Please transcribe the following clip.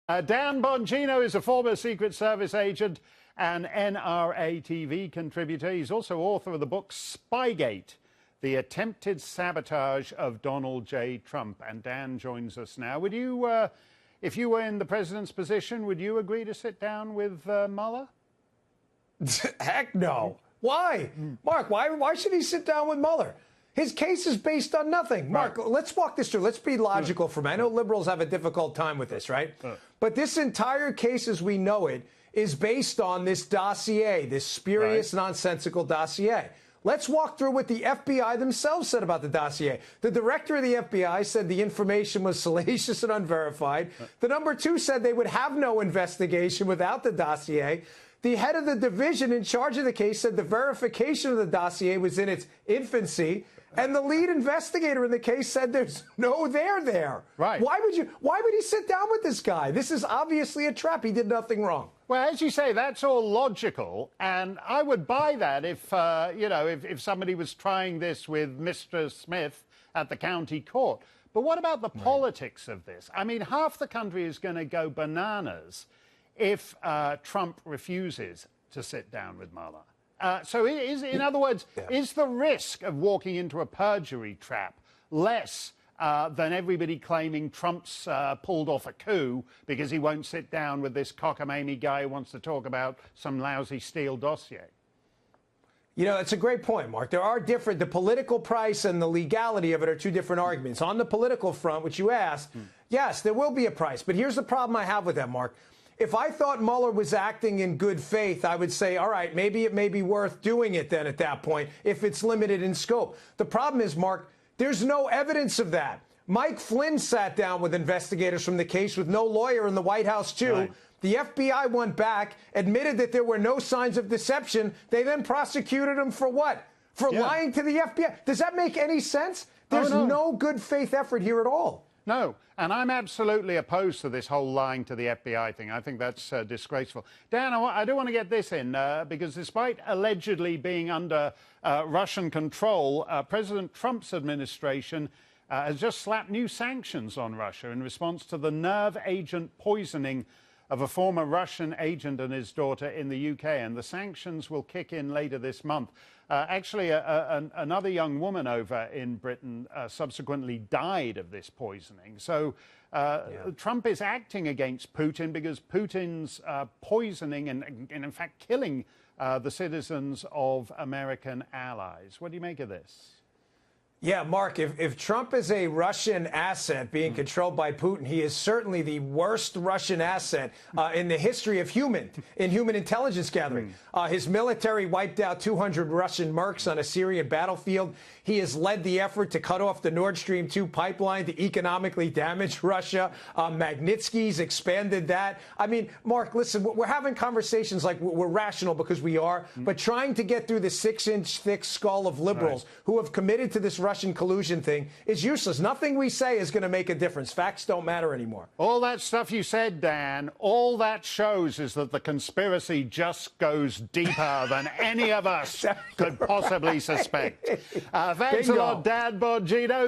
Dan Bongino is a former Secret Service agent and NRA TV contributor. He's also author of the book Spygate, The Attempted Sabotage of Donald J. Trump. And Dan joins us now. Would you, if you were in the president's position, would you agree to sit down with Mueller? Heck no. Why? Mark, why should he sit down with Mueller? His case is based on nothing. Mark, let's walk this through. Let's be logical for a minute. I know liberals have a difficult time with this, right? But this entire case as we know it is based on this dossier, this spurious, nonsensical dossier. Let's walk through what the FBI themselves said about the dossier. The director of the FBI said the information was salacious and unverified. The number two said they would have no investigation without the dossier. The head of the division in charge of the case said the verification of the dossier was in its infancy. And the lead investigator in the case said there's no there. Right. Why would he sit down with this guy? This is obviously a trap. He did nothing wrong. Well, as you say, that's all logical, and I would buy that if, if somebody was trying this with Mr. Smith at the county court. But what about the politics of this? I mean, half the country is going to go bananas if Trump refuses to sit down with Mueller. So in other words, is the risk of walking into a perjury trap less than everybody claiming Trump's pulled off a coup because he won't sit down with this cockamamie guy who wants to talk about some lousy Steele dossier? You know, it's a great point, Mark. There are the political price and the legality of it are two different arguments. On the political front, which you asked, yes, there will be a price. But here's the problem I have with that, Mark. If I thought Mueller was acting in good faith, I would say, all right, maybe it may be worth doing it then at that point if it's limited in scope. The problem is, Mark, there's no evidence of that. Mike Flynn sat down with investigators from the case with no lawyer in the White House, too. Right. The FBI went back, admitted that there were no signs of deception. They then prosecuted him for what? For lying to the FBI. Does that make any sense? There's no good faith effort here at all. No, and I'm absolutely opposed to this whole lying to the FBI thing. I think that's disgraceful. Dan, I do want to get this in, because despite allegedly being under Russian control, President Trump's administration has just slapped new sanctions on Russia in response to the nerve agent poisoning of a former Russian agent and his daughter in the UK. And the sanctions will kick in later this month. Actually, another young woman over in Britain subsequently died of this poisoning. So Trump is acting against Putin because Putin's poisoning and in fact, killing the citizens of American allies. What do you make of this? Yeah, Mark, if Trump is a Russian asset being controlled by Putin, he is certainly the worst Russian asset in the history of human intelligence gathering. His military wiped out 200 Russian mercs on a Syrian battlefield. He has led the effort to cut off the Nord Stream 2 pipeline to economically damage Russia. Magnitsky's expanded that. I mean, Mark, listen, we're having conversations like we're rational because we are, but trying to get through the 6-inch thick skull of liberals who have committed to this Russian collusion thing is useless. Nothing we say is going to make a difference. Facts don't matter anymore. All that stuff you said, Dan, all that shows is that the conspiracy just goes deeper than any of us could possibly suspect. Thanks a lot, Dan Bongino.